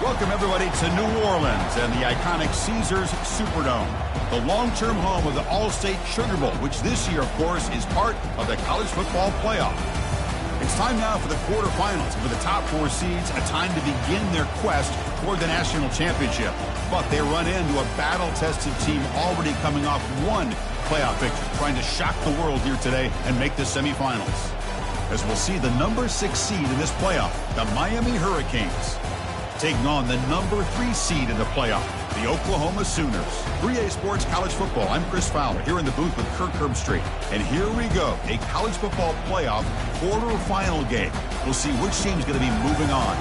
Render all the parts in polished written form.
Welcome, everybody, to New Orleans and the iconic Caesars Superdome, the long-term home of the All-State Sugar Bowl, which this year, of course, is part of the college football playoff. It's time now for the quarterfinals. For the top four seeds, a time to begin their quest toward the national championship. But they run into a battle-tested team already coming off one playoff victory, trying to shock the world here today and make the semifinals. As we'll see the number 6 seed in this playoff, the Miami Hurricanes, taking on the number 3 seed in the playoff, the Oklahoma Sooners. 3A Sports College Football. I'm Chris Fowler here in the booth with Kirk Herbstreit. And here we go, a college football playoff quarterfinal game. We'll see which team's going to be moving on.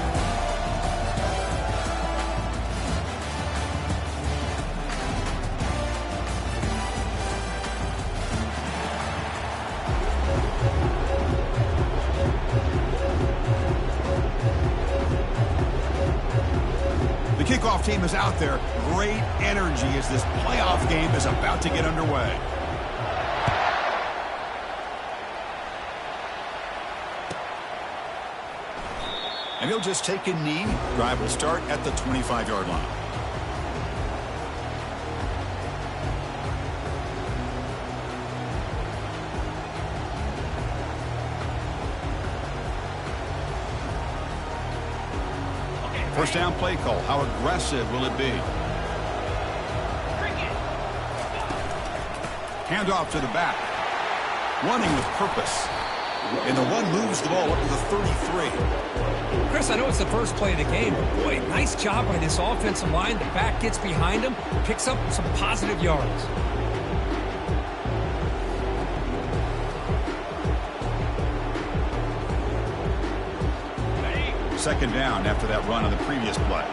Kickoff team is out there. Great energy as this playoff game is about to get underway. And he'll just take a knee. Drive will start at the 25-yard line. First down play call. How aggressive will it be? Handoff to the back. Running with purpose. And the one moves the ball up to the 33. Chris, I know it's the first play of the game, but boy, nice job by this offensive line. The back gets behind him, picks up some positive yards. Second down after that run on the previous play.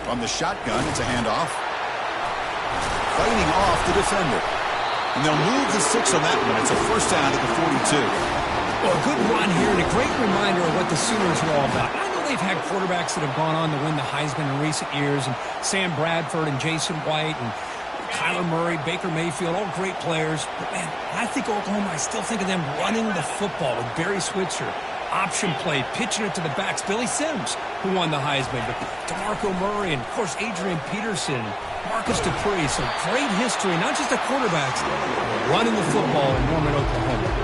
From the shotgun, it's a handoff. Fighting off the defender. And they'll move the 6 on that one. It's a first down at the 42. Well, a good run here and a great reminder of what the Sooners are all about. I know they've had quarterbacks that have gone on to win the Heisman in recent years, and Sam Bradford and Jason White and Kyler Murray, Baker Mayfield, all great players. But, man, I think Oklahoma, I still think of them running the football with Barry Switzer. Option play, pitching it to the backs. Billy Sims, who won the Heisman. But DeMarco Murray and, of course, Adrian Peterson, Marcus Dupree. So great history, not just the quarterbacks, running the football in Norman, Oklahoma.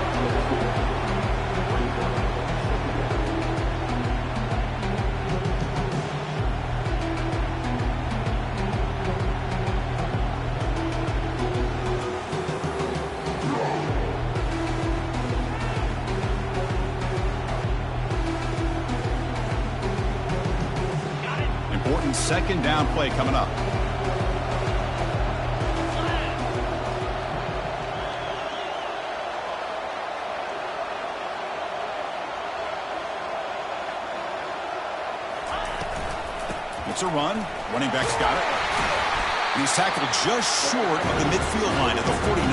Second down play coming up. It's a run. Running back's got it. He's tackled just short of the midfield line at the 49.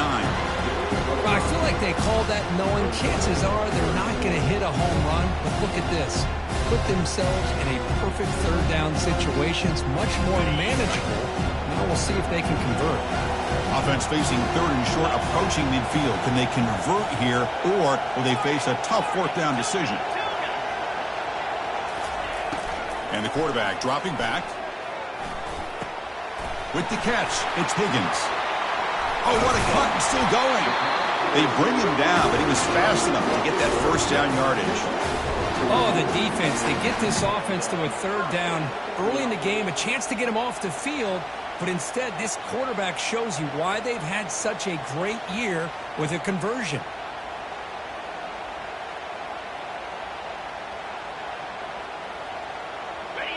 I feel like they called that knowing chances are they're not going to hit a home run. But look at this. Put themselves in a perfect third down situation. It's much more manageable. Now we'll see if they can convert. Offense facing third and short, approaching midfield. Can they convert here, or will they face a tough fourth down decision? And the quarterback dropping back. With the catch, it's Higgins. Oh, what a cut, and still going. They bring him down, but he was fast enough to get that first down yardage. Oh, the defense. They get this offense to a third down early in the game, a chance to get him off the field, but instead this quarterback shows you why they've had such a great year with a conversion.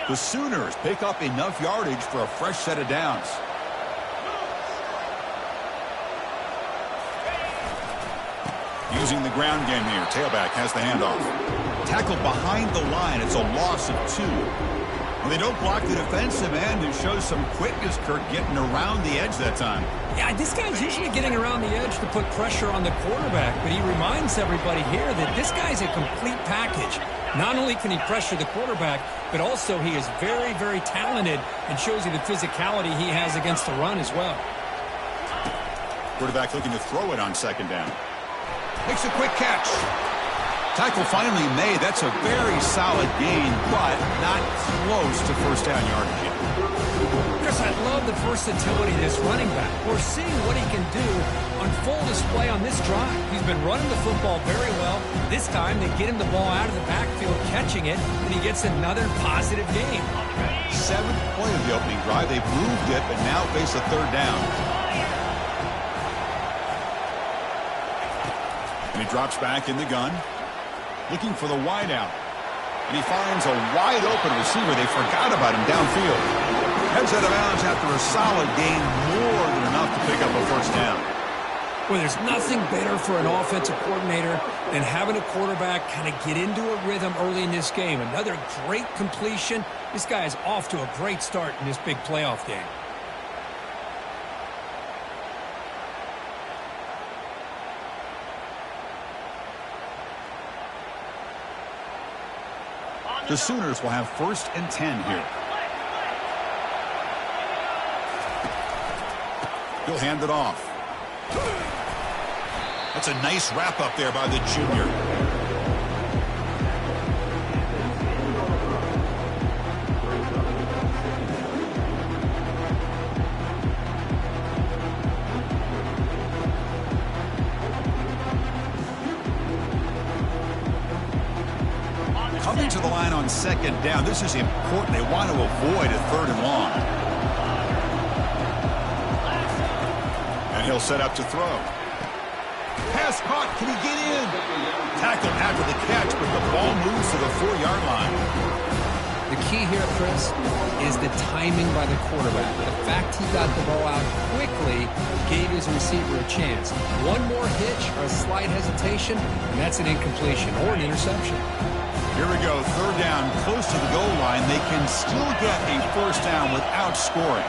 The Sooners pick up enough yardage for a fresh set of downs. Using the ground game here. Tailback has the handoff. Tackled behind the line. It's a loss of 2. Well, they don't block the defensive end. It shows some quickness, Kirk, getting around the edge that time. Yeah, this guy's usually getting around the edge to put pressure on the quarterback, but he reminds everybody here that this guy's a complete package. Not only can he pressure the quarterback, but also he is very, very talented and shows you the physicality he has against the run as well. Quarterback looking to throw it on second down. Makes a quick catch. Tackle finally made. That's a very solid gain, but not close to first down yardage yet. Chris, I love the versatility of this running back. We're seeing what he can do on full display on this drive. He's been running the football very well. This time they get him the ball out of the backfield, catching it, and he gets another positive gain. 7th play of the opening drive. They've moved it, but now face a third down. And he drops back in the gun, looking for the wide out. And he finds a wide open receiver. They forgot about him downfield. Heads out of bounds after a solid gain, more than enough to pick up a first down. Well, there's nothing better for an offensive coordinator than having a quarterback kind of get into a rhythm early in this game. Another great completion. This guy is off to a great start in this big playoff game. The Sooners will have 1st and 10 here. He'll hand it off. That's a nice wrap up there by the junior. Coming to the line on 2nd down. This is important. They want to avoid a 3rd and long. And he'll set up to throw. Pass caught. Can he get in? Tackled after the catch, but the ball moves to the 4-yard line. The key here, Chris, is the timing by the quarterback. The fact he got the ball out quickly gave his receiver a chance. One more hitch or a slight hesitation, and that's an incompletion or an interception. Here we go. 3rd down, close to the goal line. They can still get a first down without scoring.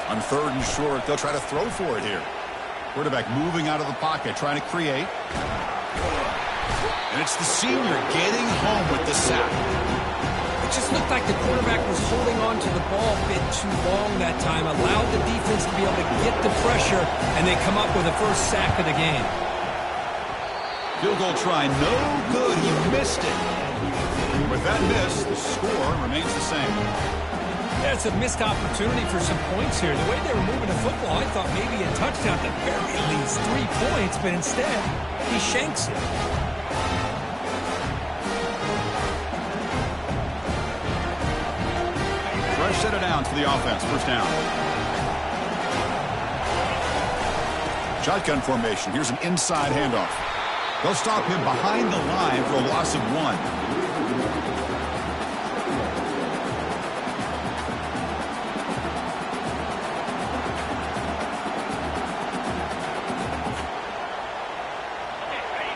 On 3rd and short, they'll try to throw for it here. Quarterback moving out of the pocket, trying to create. And it's the senior getting home with the sack. It just looked like the quarterback was holding on to the ball a bit too long that time, allowed the defense to be able to get the pressure, and they come up with the first sack of the game. Field goal try, no good. He missed it. With that miss, the score remains the same. Yeah, it's a missed opportunity for some points here. The way they were moving the football, I thought maybe a touchdown, at the very least 3 points, but instead, he shanks it. Fresh set of downs for the offense. First down. Shotgun formation. Here's an inside handoff. They'll stop him behind the line for a loss of 1.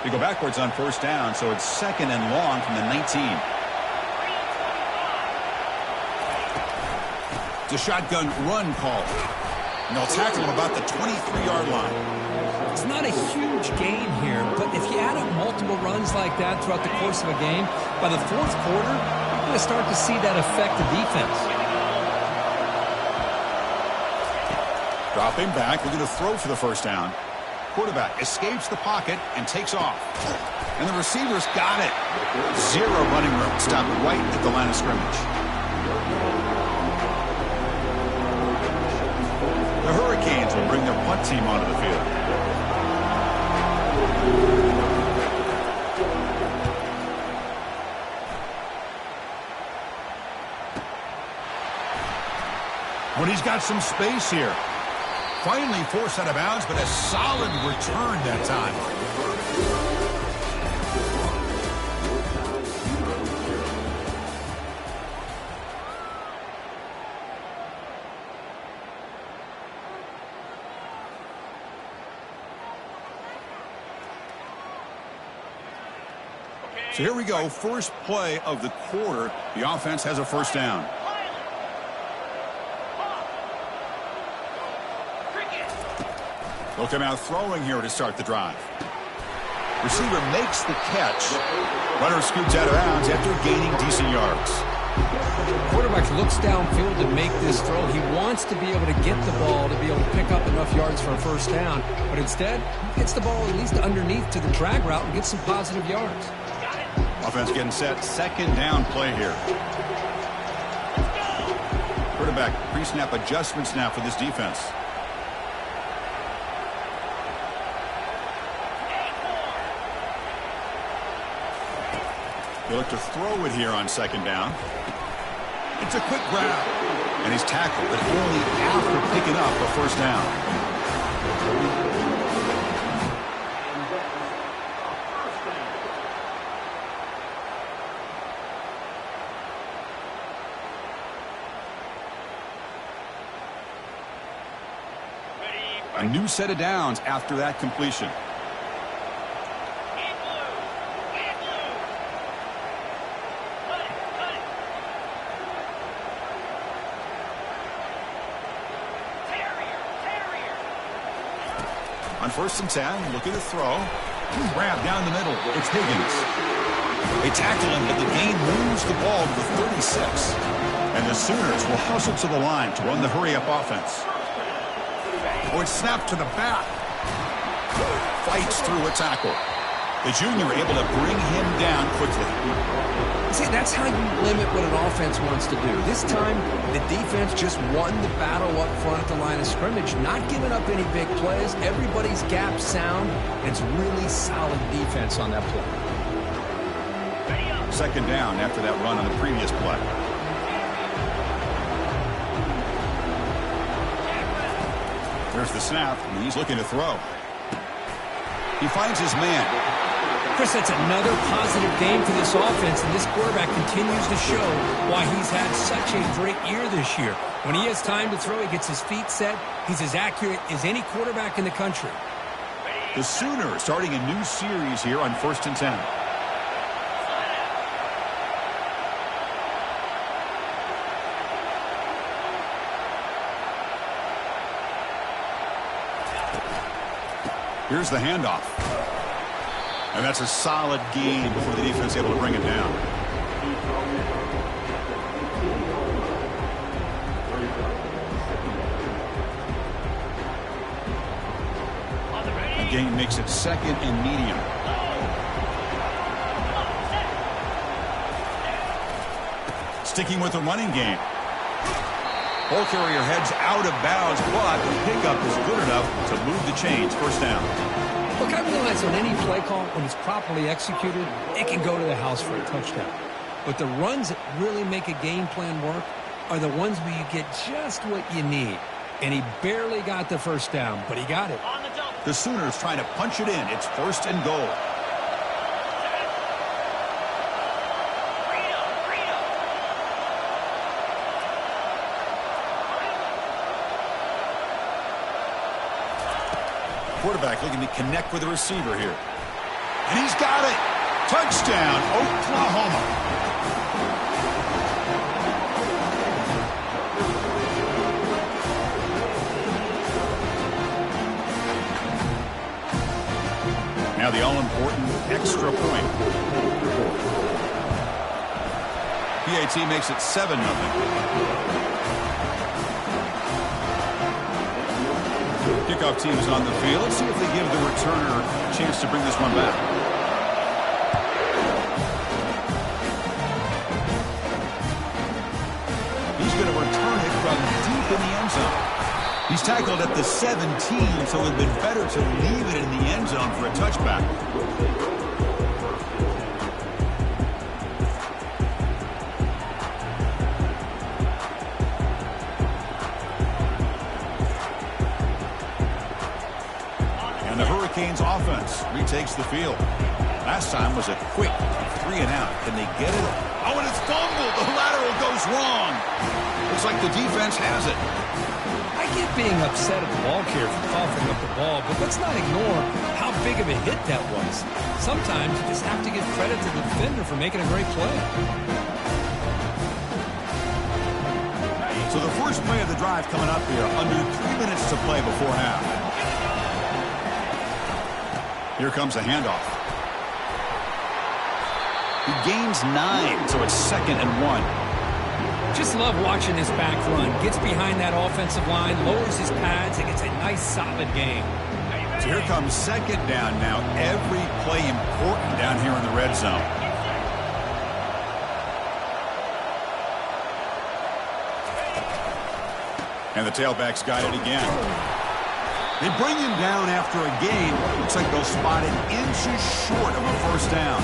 They go backwards on first down, so it's 2nd and long from the 19. It's a shotgun run call. And they'll tackle him about the 23-yard line. It's not a huge gain here, but if you add up multiple runs like that throughout the course of a game, by the 4th quarter, you're going to start to see that affect the defense. Dropping back, looking to throw for the first down. Quarterback escapes the pocket and takes off. And the receivers got it. 0 running room. Stopped right at the line of scrimmage. The Hurricanes will bring their punt team onto the field. When he's got some space here. Finally forced out of bounds, but a solid return that time. So here we go. First play of the quarter. The offense has a first down. They'll come out throwing here to start the drive. Receiver makes the catch. Runner scoots out of bounds after gaining decent yards. Quarterback looks downfield to make this throw. He wants to be able to get the ball to be able to pick up enough yards for a first down, but instead gets the ball at least underneath to the drag route and gets some positive yards. Offense getting set. Second down play here. Quarterback pre-snap adjustments now for this defense. They look to throw it here on second down. It's a quick grab. And he's tackled, but only after picking up a first down. A new set of downs after that completion. On 1st and 10, look at the throw. Grab down the middle. It's Higgins. They tackle him, but the gain moves the ball to the 36. And the Sooners will hustle to the line to run the hurry-up offense. Oh, it's snapped to the back. Fights through a tackle. The junior able to bring him down quickly. See, that's how you limit what an offense wants to do. This time, the defense just won the battle up front at the line of scrimmage, not giving up any big plays. Everybody's gap sound, and it's really solid defense on that play. Second down after that run on the previous play. There's the snap, and he's looking to throw. He finds his man. Chris, that's another positive game for this offense, and this quarterback continues to show why he's had such a great year this year. When he has time to throw, he gets his feet set. He's as accurate as any quarterback in the country. The Sooners starting a new series here on 1st and 10. Here's the handoff. And that's a solid gain before the defense is able to bring it down. The gain makes it second and medium. Sticking with the running game. Ball carrier heads out of bounds, but the pickup is good enough to move the chains. First down. Look, I realize on any play call, when it's properly executed, it can go to the house for a touchdown. But the runs that really make a game plan work are the ones where you get just what you need. And he barely got the first down, but he got it. The Sooners trying to punch it in. It's 1st and goal. Quarterback looking to connect with the receiver here. And he's got it. Touchdown, Oklahoma. Now the all-important extra point. PAT makes it 7-0. Kickoff team is on the field. Let's see if they give the returner a chance to bring this one back. He's going to return it from deep in the end zone. He's tackled at the 17, so it would have been better to leave it in the end zone for a touchback. Hurricanes offense retakes the field. Last time was a quick 3-and-out. Can they get it? Oh, and it's fumbled. The lateral goes wrong. Looks like the defense has it. I get being upset at the ball carrier for coughing up the ball, but let's not ignore how big of a hit that was. Sometimes you just have to give credit to the defender for making a great play. So the first play of the drive coming up here. Under 3 minutes to play before half. Here comes a handoff. He gains 9, so it's 2nd and 1. Just love watching this back run. Gets behind that offensive line, lowers his pads, and gets a nice solid gain. So here comes second down now. Every play important down here in the red zone. And the tailback's got it again. They bring him down after a gain. Looks like they'll spot it inches short of a first down.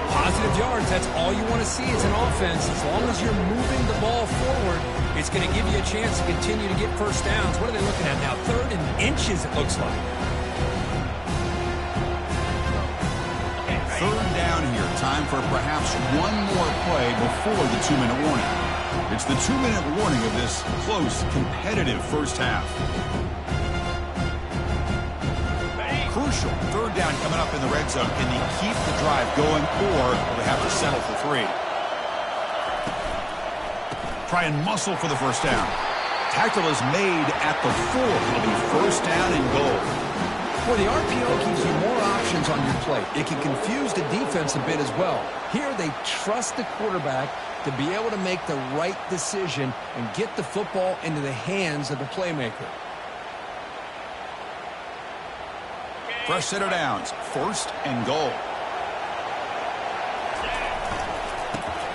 Positive yards, that's all you want to see as an offense. As long as you're moving the ball forward, it's going to give you a chance to continue to get first downs. What are they looking at now? 3rd and inches, it looks like. 3rd down here. Time for perhaps one more play before the 2-minute warning. It's the 2-minute warning of this close, competitive first half. Crucial. 3rd down coming up in the red zone. Can they keep the drive going, or will they have to settle for 3? Try and muscle for the first down. Tackle is made at the 4. It'll be first down and goal. Well, the RPO gives you more options on your plate. It can confuse the defense a bit as well. Here they trust the quarterback to be able to make the right decision and get the football into the hands of the playmaker. Fresh set of downs. 1st and goal.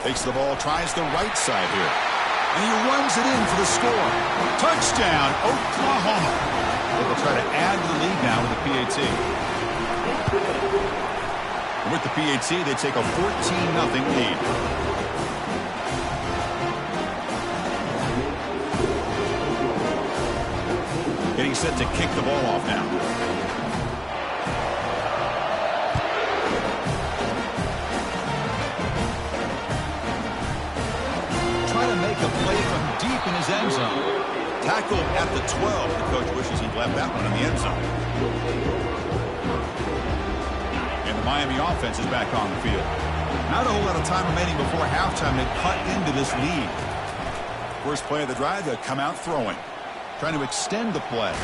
Takes the ball, tries the right side here. And he runs it in for the score. Touchdown, Oklahoma. They'll try to add to the lead now with the PAT. And with the PAT, they take a 14-0 lead. Getting set to kick the ball off now. Trying to make a play from deep in his end zone. Tackled at the 12. The coach wishes he'd left that one in the end zone. And the Miami offense is back on the field. Not a whole lot of time remaining before halftime to cut into this lead. First play of the drive, they'll come out throwing. Trying to extend the play.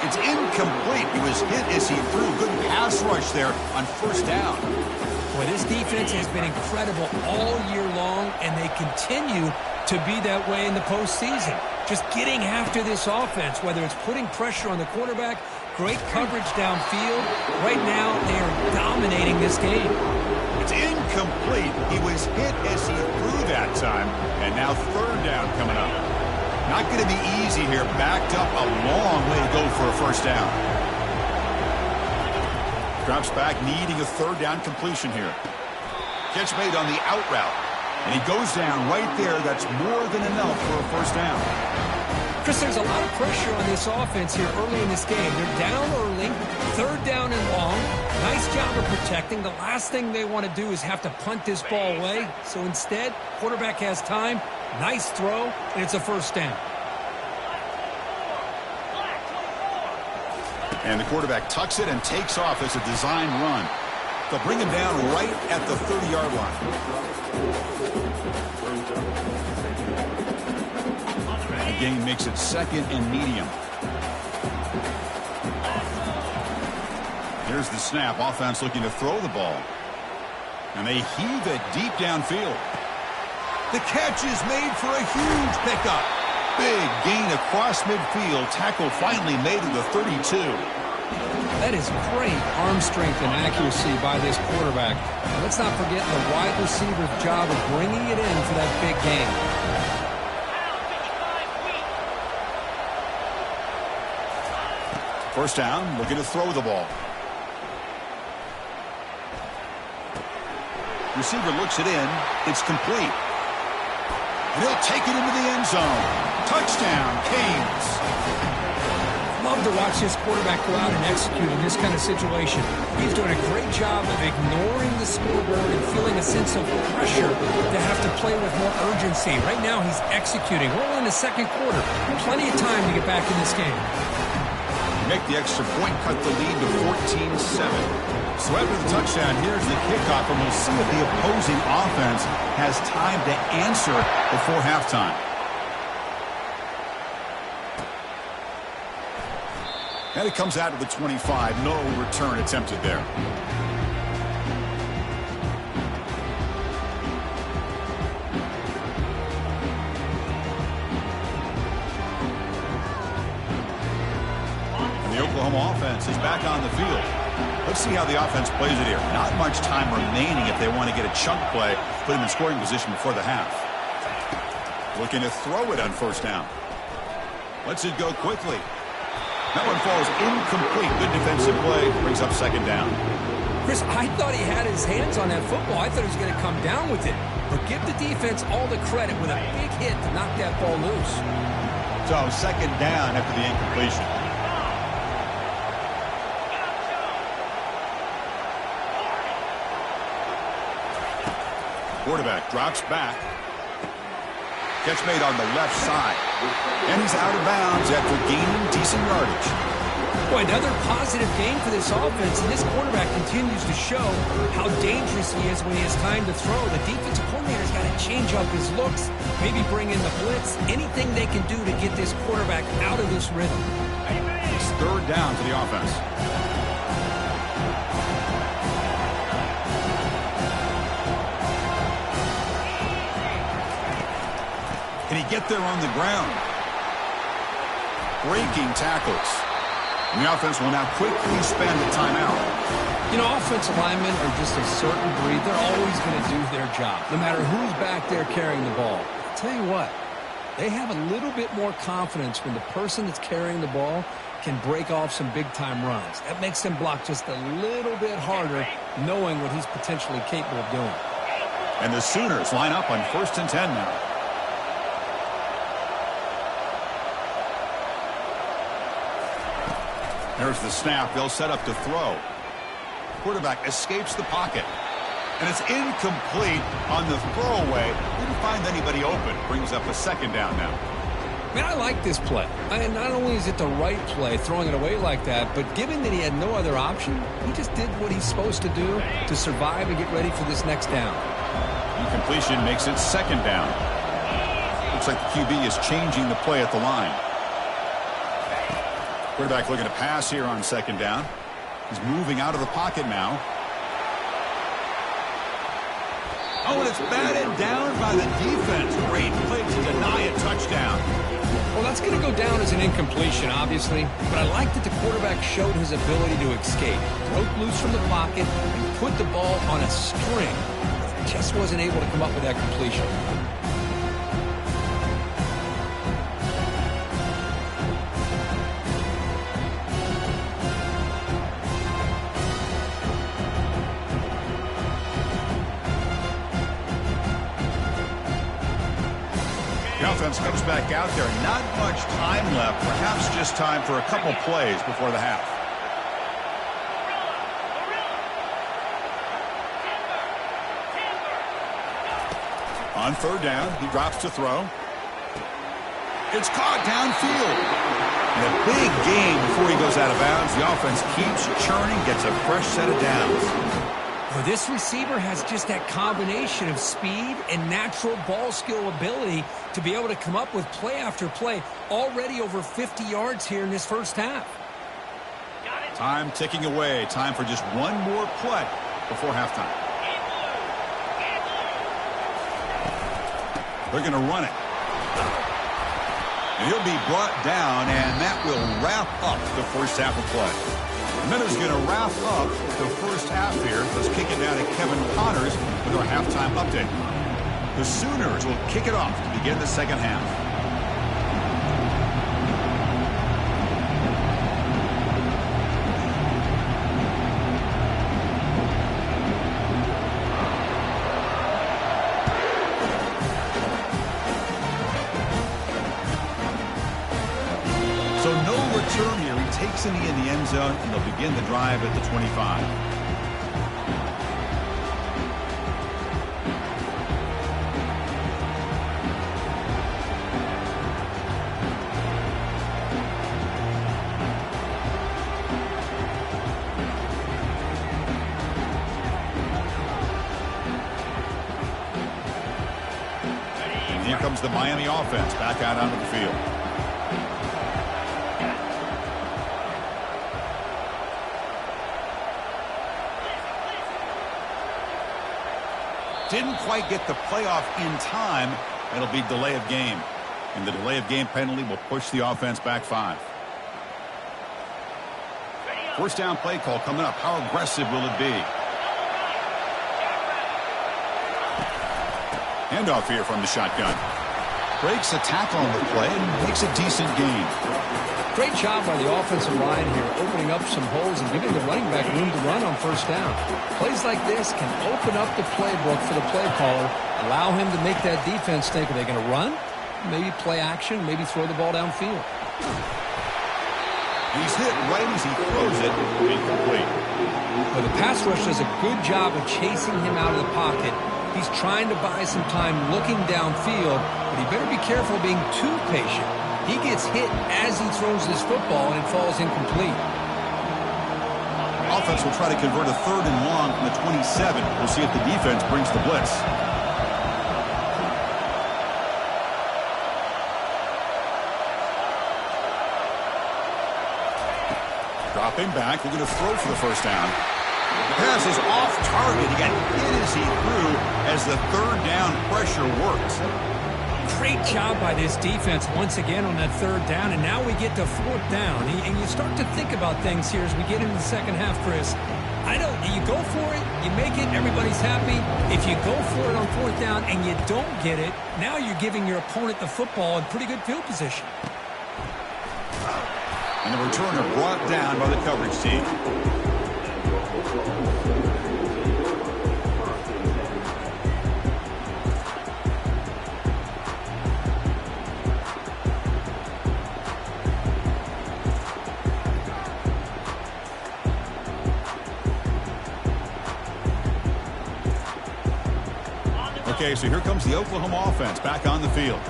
It's incomplete. He was hit as he threw. Good pass rush there on first down. Boy, this defense has been incredible all year long, and they continue to be that way in the postseason. Just getting after this offense, whether it's putting pressure on the quarterback, great coverage downfield. Right now, they are dominating this game. It's incomplete. He was hit as he threw that time, and now 3rd down coming up. Not going to be easy here. Backed up a long way to go for a first down. Drops back, needing a 3rd down completion here. Catch made on the out route. And he goes down right there. That's more than enough for a first down. Chris, there's a lot of pressure on this offense here early in this game. They're down early, 3rd down and long. Nice job of protecting. The last thing they want to do is have to punt this ball away. So instead, quarterback has time. Nice throw, and it's a first down. And the quarterback tucks it and takes off as a design run. They'll bring him down right at the 30-yard line. The gain makes it 2nd and medium. Here's the snap. Offense looking to throw the ball. And they heave it deep downfield. The catch is made for a huge pickup. Big gain across midfield. Tackle finally made to the 32. That is great arm strength and accuracy by this quarterback. And let's not forget the wide receiver's job of bringing it in for that big gain. First down, looking to throw the ball. Receiver looks it in. It's complete. And he'll take it into the end zone. Touchdown, Canes. Love to watch this quarterback go out and execute in this kind of situation. He's doing a great job of ignoring the scoreboard and feeling a sense of pressure to have to play with more urgency. Right now, he's executing. We're in the 2nd quarter. Plenty of time to get back in this game. Make the extra point, cut the lead to 14-7. So after the touchdown, here's the kickoff, and we'll see if the opposing offense has time to answer before halftime. And it comes out to the 25. No return attempted there. offense is back on the field. Let's see how the offense plays it here. Not much time remaining if they want to get a chunk play, put them in scoring position before the half. Looking to throw it on first down. Lets it go quickly. That one falls incomplete. Good defensive play. Brings up second down. Chris, I thought he had his hands on that football. I thought he was going to come down with it. But give the defense all the credit with a big hit to knock that ball loose. So second down after the incompletion. Quarterback drops back. Catch made on the left side. And he's out of bounds after gaining decent yardage. Boy, another positive game for this offense, and this quarterback continues to show how dangerous he is when he has time to throw. The defensive coordinator's got to change up his looks, maybe bring in the blitz, anything they can do to get this quarterback out of this rhythm. It's third down for the offense. Can he get there on the ground? Breaking tackles. And the offense will now quickly spend a timeout. You know, offensive linemen are just a certain breed. They're always going to do their job, no matter who's back there carrying the ball. I'll tell you what, they have a little bit more confidence when the person that's carrying the ball can break off some big-time runs. That makes them block just a little bit harder, knowing what he's potentially capable of doing. And the Sooners line up on 1st and 10 now. There's the snap. They'll set up to throw. Quarterback escapes the pocket. And it's incomplete on the throwaway. Didn't find anybody open. Brings up a second down now. Man, I like this play. And not only is it the right play, throwing it away like that, but given that he had no other option, he just did what he's supposed to do to survive and get ready for this next down. Incompletion makes it second down. Looks like the QB is changing the play at the line. Quarterback looking to pass here on second down. He's moving out of the pocket now. Oh, and it's batted down by the defense. Great play to deny a touchdown. Well, that's going to go down as an incompletion, obviously. But I like that the quarterback showed his ability to escape. Broke loose from the pocket and put the ball on a string. Just wasn't able to come up with that completion. The offense comes back out there. Not much time left. Perhaps just time for a couple plays before the half. On third down, he drops to throw. It's caught downfield. And a big gain before he goes out of bounds. The offense keeps churning, gets a fresh set of downs. Well, this receiver has just that combination of speed and natural ball skill ability to be able to come up with play after play. Already over 50 yards here in this first half. Time ticking away. Time for just one more play before halftime. They're going to run it. And he'll be brought down, and that will wrap up the first half of play. Minutes going to wrap up the first half here. Let's kick it down to Kevin Connors with our halftime update. The Sooners will kick it off to begin the second half. So no return here. He takes it in the end zone, and they'll begin the drive at the 25. And here comes the Miami offense back out onto the field. Didn't quite get the playoff in time. It'll be delay of game. And the delay of game penalty will push the offense back 5. First down play call coming up. How aggressive will it be? Handoff here from the shotgun. Breaks a tackle on the play and makes a decent gain. Great job by the offensive line here, opening up some holes and giving the running back room to run on first down. Plays like this can open up the playbook for the play caller, allow him to make that defense think, are they going to run? Maybe play action, maybe throw the ball downfield. He's hit right as he throws it, incomplete. But the pass rush does a good job of chasing him out of the pocket. He's trying to buy some time looking downfield, but he better be careful being too patient. He gets hit as he throws this football and it falls incomplete. Offense will try to convert a 3rd and long from the 27. We'll see if the defense brings the blitz. Dropping back, they're going to throw for the first down. The pass is off target. He got hit as he threw as the 3rd down pressure worked. Great job by this defense once again on that 3rd down, and now we get to 4th down. And you start to think about things here as we get into the second half, Chris. You go for it, you make it, everybody's happy. If you go for it on 4th down and you don't get it, now you're giving your opponent the football in pretty good field position. And the returner brought down by the coverage team. Okay, so here comes the Oklahoma offense back on the field.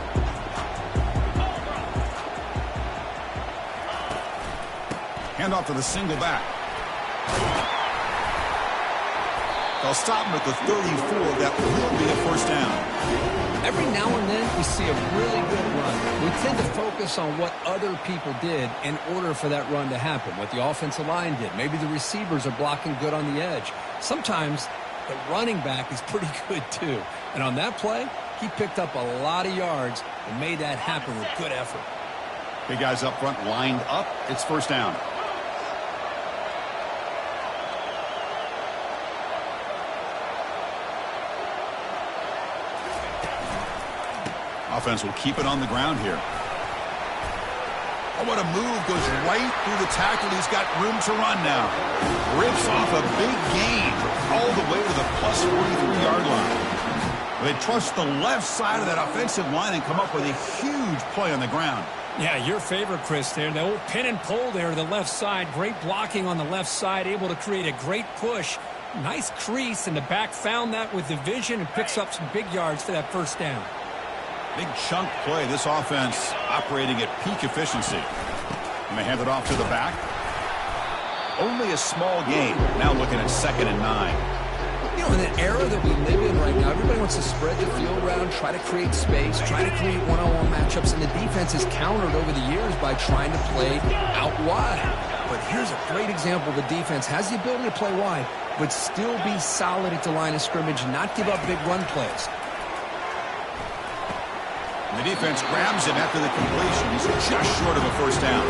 Handoff to the single back. They'll stop him at the 34. That will be a first down. Every now and then we see a really good run. We tend to focus on what other people did in order for that run to happen, what the offensive line did. Maybe the receivers are blocking good on the edge. Sometimes the running back is pretty good too. And on that play, he picked up a lot of yards and made that happen with good effort. Big guys up front lined up. It's first down. Offense will keep it on the ground here. Oh, what a move. Goes right through the tackle. He's got room to run now. Rips off a big gain all the way to the plus 43-yard line. They trust the left side of that offensive line and come up with a huge play on the ground. Yeah, your favorite, Chris, there. The old pin and pull there to the left side. Great blocking on the left side. Able to create a great push. Nice crease, and the back found that with the vision and picks up some big yards for that first down. Big chunk play. This offense operating at peak efficiency. And they hand it off to the back. Only a small gain. Now looking at 2nd and 9. You know, in an era that we live in right now, everybody wants to spread the field around, try to create space, try to create one-on-one matchups, and the defense is countered over the years by trying to play out wide. But here's a great example. The defense has the ability to play wide, but still be solid at the line of scrimmage and not give up big run plays. And the defense grabs him after the completion. He's just short of a first down.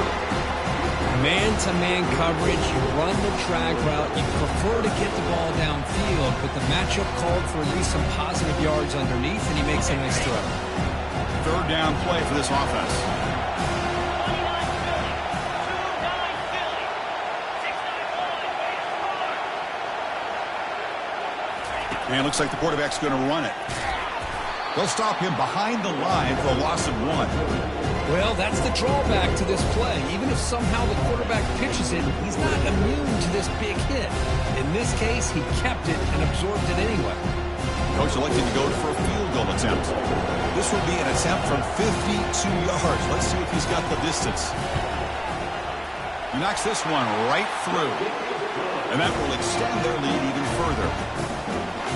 Man-to-man coverage, you run the drag route, you prefer to get the ball downfield, but the matchup called for at least some positive yards underneath, and he makes a nice throw. 3rd down play for this offense. And it looks like the quarterback's going to run it. They'll stop him behind the line for a loss of 1. Well, that's the drawback to this play. Even if somehow the quarterback pitches it, he's not immune to this big hit. In this case, he kept it and absorbed it anyway. Coach elected to go for a field goal attempt. This will be an attempt from 52 yards. Let's see if he's got the distance. He knocks this one right through. And that will extend their lead even further.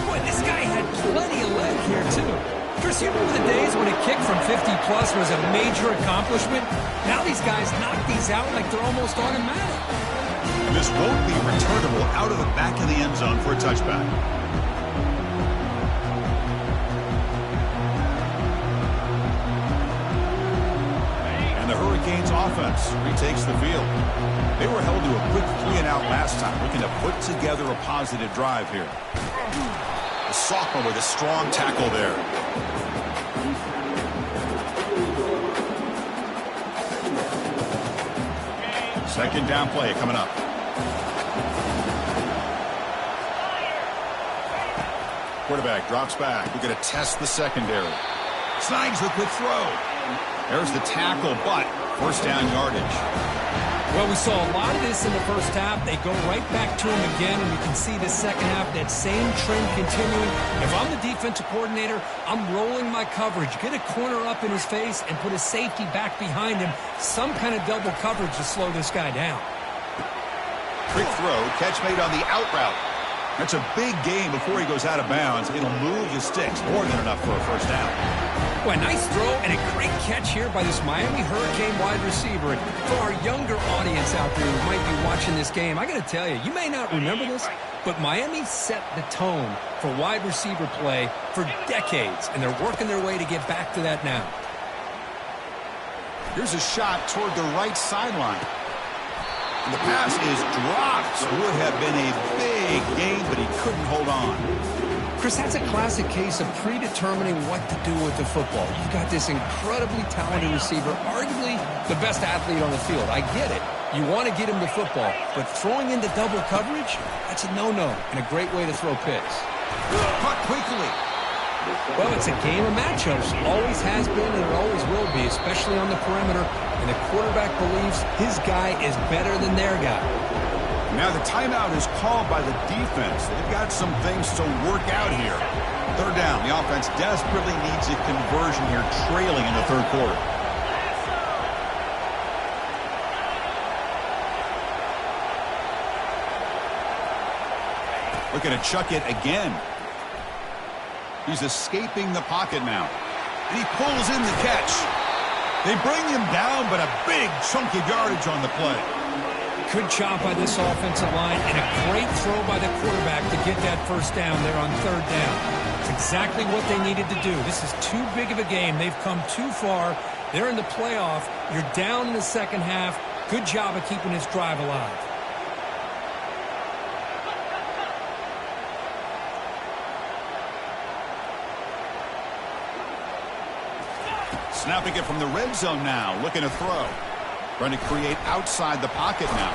Boy, this guy had plenty of leg here, too. Chris, you remember the days when a kick from 50-plus was a major accomplishment? Now these guys knock these out like they're almost automatic. And this won't be returnable out of the back of the end zone for a touchback. And the Hurricanes offense offense retakes the field. They were held to a quick 3-and-out last time, looking to put together a positive drive here. The sophomore with a strong tackle there. Second down play coming up. Quarterback drops back. We're going to test the secondary. Snags the quick throw. There's the tackle, but first down yardage. Well, we saw a lot of this in the first half. They go right back to him again, and you can see the second half, that same trend continuing. If I'm the defensive coordinator, I'm rolling my coverage. Get a corner up in his face and put a safety back behind him. Some kind of double coverage to slow this guy down. Quick throw, catch made on the out route. That's a big gain before he goes out of bounds. It'll move the sticks, more than enough for a first down. Well, a nice throw and a great catch here by this Miami Hurricane wide receiver. And for our younger audience out there who might be watching this game, I got to tell you, you may not remember this, but Miami set the tone for wide receiver play for decades, and they're working their way to get back to that now. Here's a shot toward the right sideline. And the pass is dropped. Would have been a big gain, but he couldn't hold on. Chris, that's a classic case of predetermining what to do with the football. You've got this incredibly talented receiver, arguably the best athlete on the field. I get it. You want to get him the football, but throwing into double coverage, that's a no-no and a great way to throw picks. Caught quickly. Well, it's a game of matchups. Always has been and it always will be, especially on the perimeter. And the quarterback believes his guy is better than their guy. Now the timeout is called by the defense. They've got some things to work out here. Third down. The offense desperately needs a conversion here, trailing in the third quarter. Looking to chuck it again. He's escaping the pocket now. And he pulls in the catch. They bring him down, but a big chunk of yardage on the play. Good job by this offensive line and a great throw by the quarterback to get that first down there on third down. It's exactly what they needed to do. This is too big of a game. They've come too far. They're in the playoff. You're down in the second half. Good job of keeping this drive alive. Snapping it from the red zone now, looking to throw. Trying to create outside the pocket now.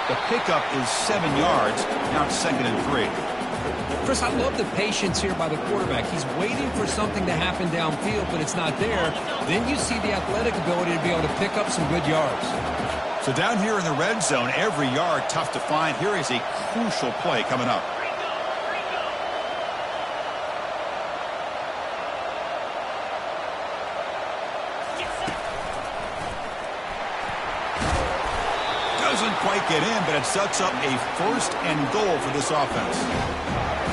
The pickup is 7 yards. Now it's 2nd and 3. Chris, I love the patience here by the quarterback. He's waiting for something to happen downfield, but it's not there. Then you see the athletic ability to be able to pick up some good yards. So down here in the red zone, every yard tough to find. Here is a crucial play coming up. Doesn't quite get in, but it sets up a 1st and goal for this offense.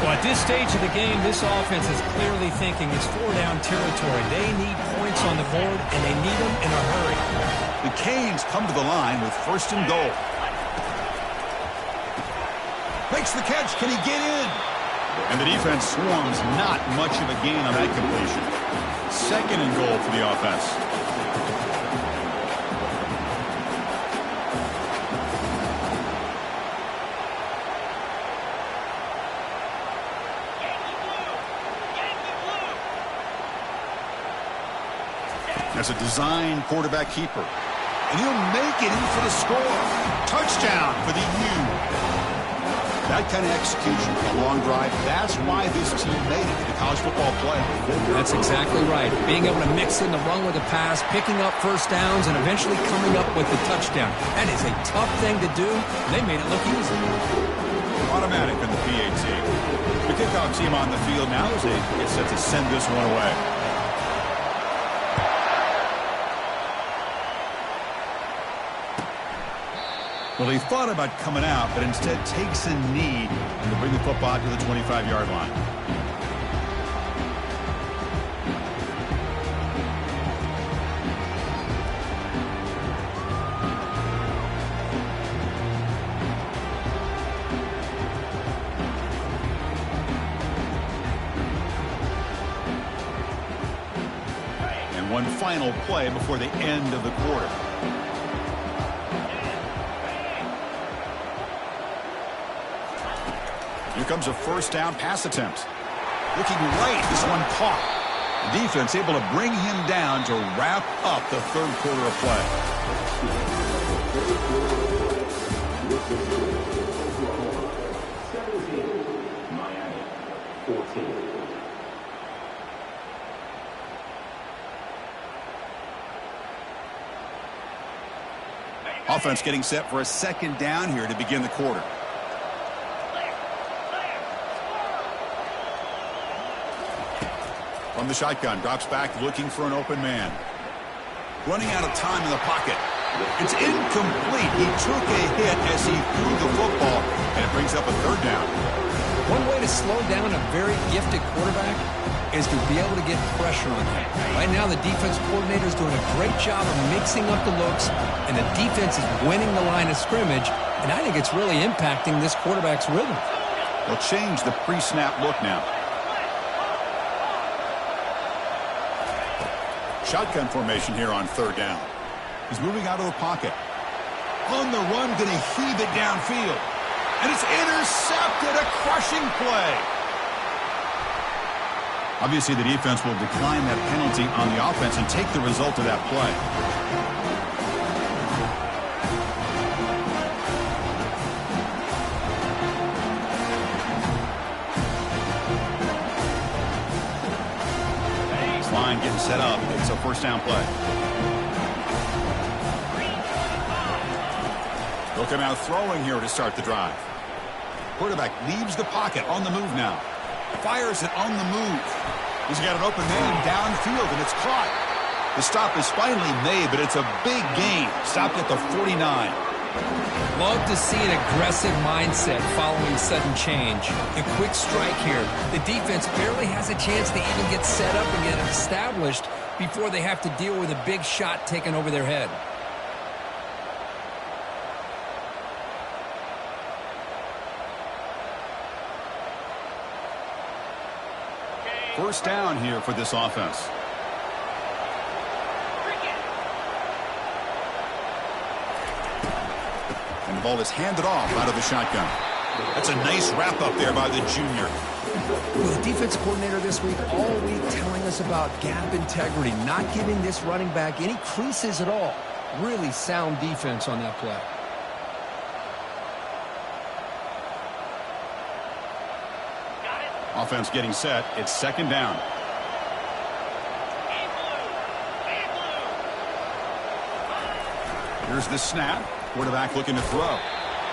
Well, at this stage of the game, this offense is clearly thinking it's 4-down territory. They need points on the board, and they need them in a hurry. The Canes come to the line with 1st and goal. Makes the catch. Can he get in? And the defense swarms. Not much of a gain on that completion. 2nd and goal for the offense. As a design quarterback keeper. And he'll make it in for the score. Touchdown for the U. That kind of execution for a long drive, that's why this team made it to the college football playoff. That's exactly right. Being able to mix in the run with the pass, picking up first downs, and eventually coming up with the touchdown. That is a tough thing to do. They made it look easy. Automatic in the PAT. The kickoff team on the field now as they get set to send this one away. Well, he thought about coming out, but instead takes a knee to bring the football to the 25-yard line. And one final play before the end of the quarter. Here comes a first down pass attempt. Looking right, this one caught. The defense able to bring him down to wrap up the third quarter of play. Offense getting set for a second down here to begin the quarter. From the shotgun, drops back looking for an open man. Running out of time in the pocket. It's incomplete. He took a hit as he threw the football, and it brings up a third down. One way to slow down a very gifted quarterback is to be able to get pressure on him. Right now, the defense coordinator is doing a great job of mixing up the looks, and the defense is winning the line of scrimmage, and I think it's really impacting this quarterback's rhythm. They'll change the pre-snap look now. Shotgun formation here on third down. He's moving out of the pocket. On the run, going to heave it downfield. And it's intercepted, a crushing play. Obviously, the defense will decline that penalty on the offense and take the result of that play. Line getting set up. It's a first down play. They'll come out throwing here to start the drive. Quarterback leaves the pocket on the move now. Fires it on the move. He's got an open man downfield, and it's caught. The stop is finally made, but it's a big gain. Stopped at the 49. Love to see an aggressive mindset following sudden change. A quick strike here. The defense barely has a chance to even get set up and get established before they have to deal with a big shot taken over their head. First down here for this offense. And the ball is handed off out of the shotgun. That's a nice wrap up there by the junior. Well, the defense coordinator this week, all week telling us about gap integrity, not giving this running back any creases at all. Really sound defense on that play. Offense getting set. It's second down. Here's the snap. Quarterback looking to throw.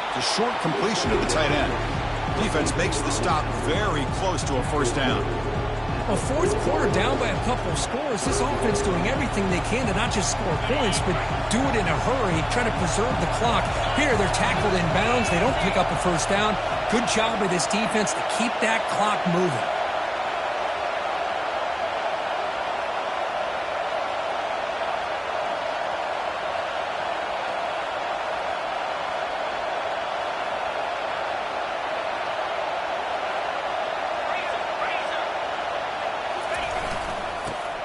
It's a short completion to the tight end. Defense makes the stop very close to a first down. Well, fourth quarter down by a couple of scores. This offense doing everything they can to not just score points, but do it in a hurry, try to preserve the clock. Here, they're tackled in bounds. They don't pick up a first down. Good job of this defense to keep that clock moving.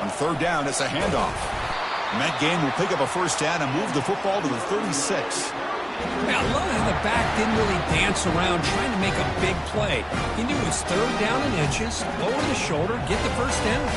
On third down, it's a handoff. And that game will pick up a first down and move the football to the 36. Now, a lot of the back didn't really dance around trying to make a big play. He knew it was third down and inches, lower the shoulder, get the first down.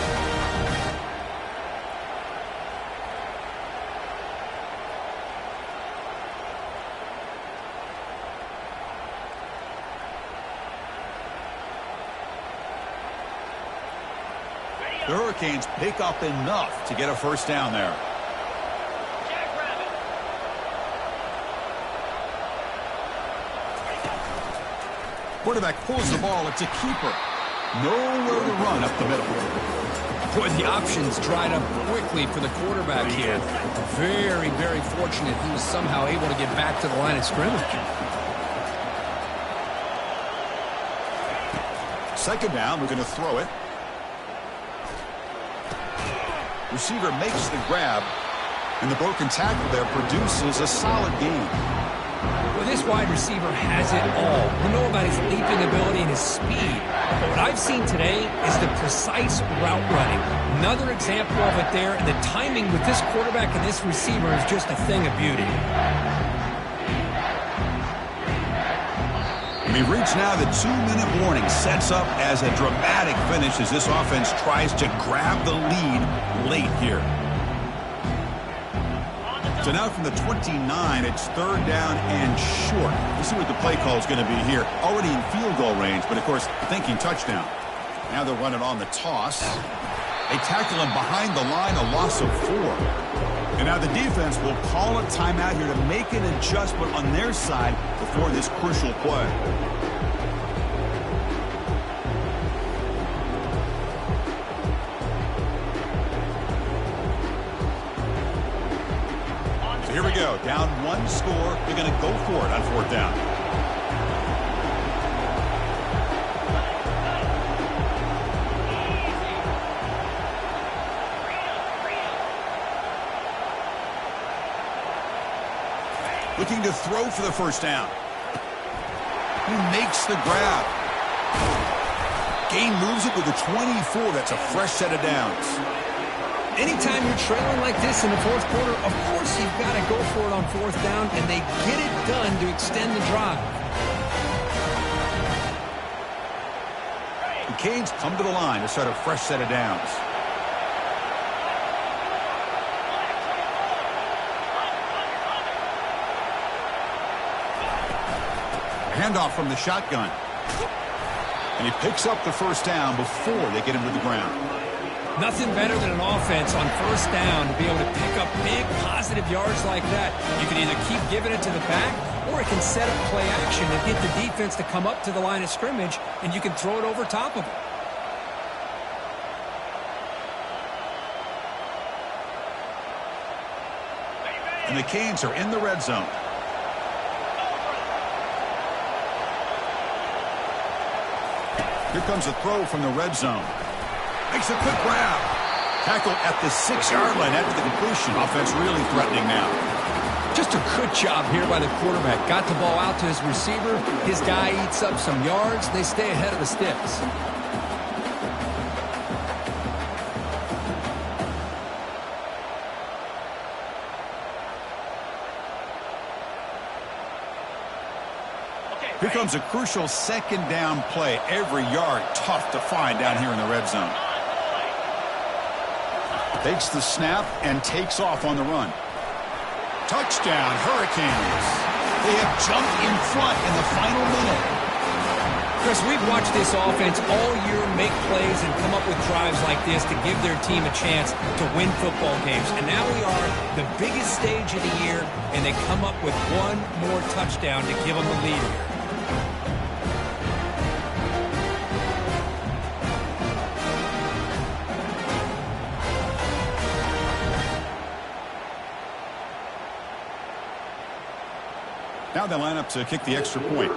The Hurricanes pick up enough to get a first down there. Quarterback pulls the ball. It's a keeper. Nowhere to run up the middle. Boy, the options dried up quickly for the quarterback here. Very, very fortunate he was somehow able to get back to the line of scrimmage. Second down, we're going to throw it. Receiver makes the grab, and the broken tackle there produces a solid gain. Well, this wide receiver has it all. We know about his leaping ability and his speed. But what I've seen today is the precise route running. Another example of it there. And the timing with this quarterback and this receiver is just a thing of beauty. We've reached now the 2-minute warning. Sets up as a dramatic finish as this offense tries to grab the lead late here. So now from the 29, it's 3rd down and short. Let's see what the play call is going to be here. Already in field goal range, but of course thinking touchdown. Now they'll run it on the toss. They tackle him behind the line, a loss of 4. And now the defense will call a timeout here to make an adjustment on their side before this crucial play. So here we go. Down 1 score. They're going to go for it on 4th down. Looking to throw for the 1st down. He makes the grab. Gain moves it with the 24. That's a fresh set of downs. Anytime you're trailing like this in the 4th quarter, of course you've got to go for it on 4th down, and they get it done to extend the drive. The Canes come to the line to start a fresh set of downs. Handoff from the shotgun. And he picks up the 1st down before they get him to the ground. Nothing better than an offense on 1st down to be able to pick up big positive yards like that. You can either keep giving it to the back, or it can set up play action and get the defense to come up to the line of scrimmage, and you can throw it over top of them. And the Canes are in the red zone. Here comes a throw from the red zone. Makes a quick grab. Tackle at the 6-yard line after the completion. Offense really threatening now. Just a good job here by the quarterback. Got the ball out to his receiver. His guy eats up some yards. They stay ahead of the sticks. Here comes a crucial 2nd down play. Every yard tough to find down here in the red zone. Takes the snap and takes off on the run. Touchdown, Hurricanes. They have jumped in front in the final minute. Chris, we've watched this offense all year make plays and come up with drives like this to give their team a chance to win football games. And now we are the biggest stage of the year, and they come up with one more touchdown to give them the lead here. Now they line up to kick the extra point.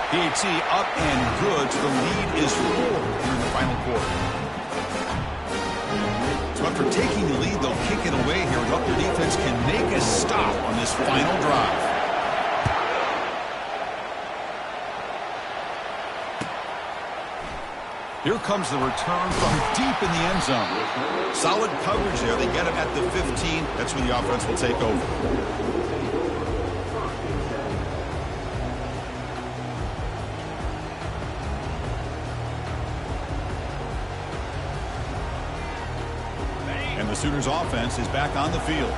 PAT up and good, so the lead is 4 here in the final quarter. So after taking the lead, they'll kick it away here. Hope their defense can make a stop on this final drive. Here comes the return from deep in the end zone. Solid coverage there. They get him at the 15. That's when the offense will take over. And the Sooners offense is back on the field.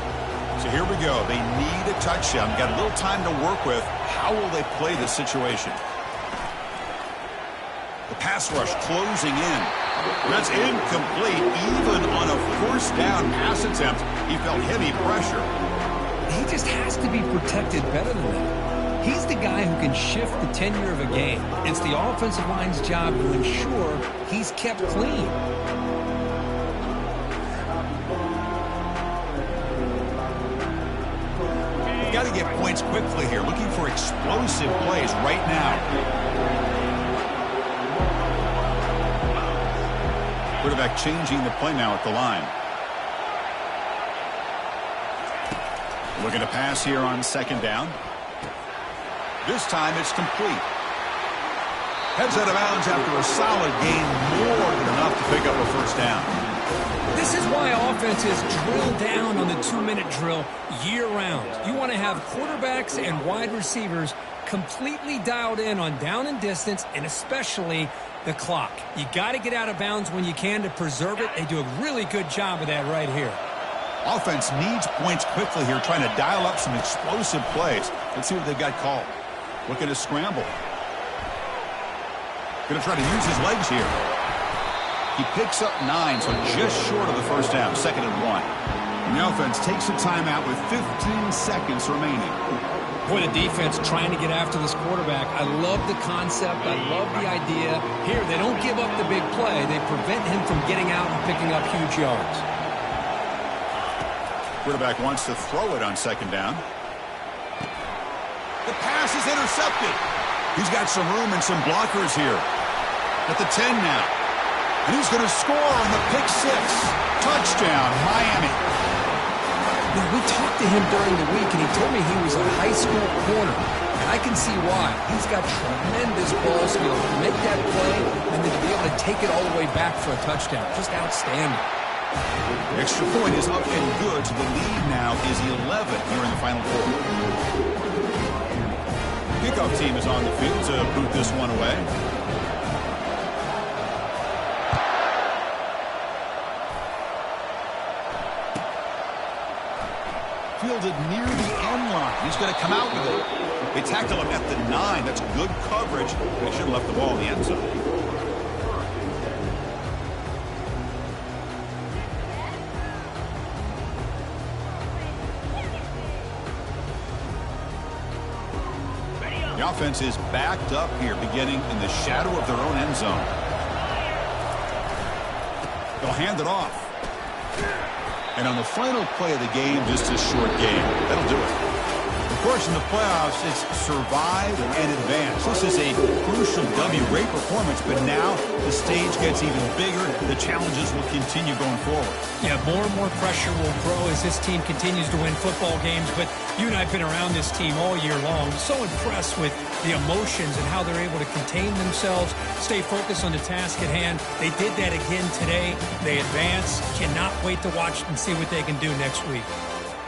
So here we go. They need a touchdown. Got a little time to work with. How will they play this situation? The pass rush closing in. That's incomplete. Even on a 1st down pass attempt, he felt heavy pressure. He just has to be protected better than that. He's the guy who can shift the tenure of a game. It's the offensive line's job to ensure he's kept clean. They've got to get points quickly here. Looking for explosive plays right now. Quarterback changing the play now at the line. Looking to pass here on 2nd down. This time it's complete. Heads out of bounds after a solid gain, more than enough to pick up a 1st down. This is why offenses drill down on the 2-minute drill year-round. You want to have quarterbacks and wide receivers completely dialed in on down and distance, and especially the clock. You got to get out of bounds when you can to preserve it. They do a really good job of that right here. Offense needs points quickly here, trying to dial up some explosive plays. Let's see what they've got called. Looking to scramble. Going to try to use his legs here. He picks up 9, so just short of the first down, 2nd and 1. And the offense takes a timeout with 15 seconds remaining. Boy, the defense trying to get after this quarterback. I love the concept. I love the idea. Here, they don't give up the big play. They prevent him from getting out and picking up huge yards. Quarterback wants to throw it on 2nd down. The pass is intercepted. He's got some room and some blockers here. At the 10 now. And he's going to score on the pick 6. Touchdown, Miami. Now, we talked to him during the week, and he told me he was a high school corner. And I can see why. He's got tremendous ball skills to make that play and then to be able to take it all the way back for a touchdown. Just outstanding. Extra point is up and good, so the lead now is 11 here in the final quarter. Kickoff team is on the field to boot this one away. Fielded near the end line. He's going to come out with it. They tackle him at the 9. That's good coverage. They should have left the ball in the end zone. The offense is backed up here, beginning in the shadow of their own end zone. They'll hand it off. And on the final play of the game, just a short game. That'll do it. Of course, in the playoffs, it's survive and advance. This is a crucial W. Great performance, but now the stage gets even bigger. The challenges will continue going forward. Yeah, more and more pressure will grow as this team continues to win football games. But you and I have been around this team all year long. So impressed with the emotions and how they're able to contain themselves, stay focused on the task at hand. They did that again today. They advance. Cannot wait to watch and see what they can do next week.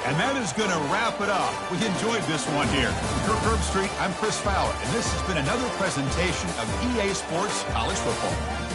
And that is going to wrap it up. We enjoyed this one here. For Curb Street, I'm Chris Fowler, and this has been another presentation of EA Sports College Football.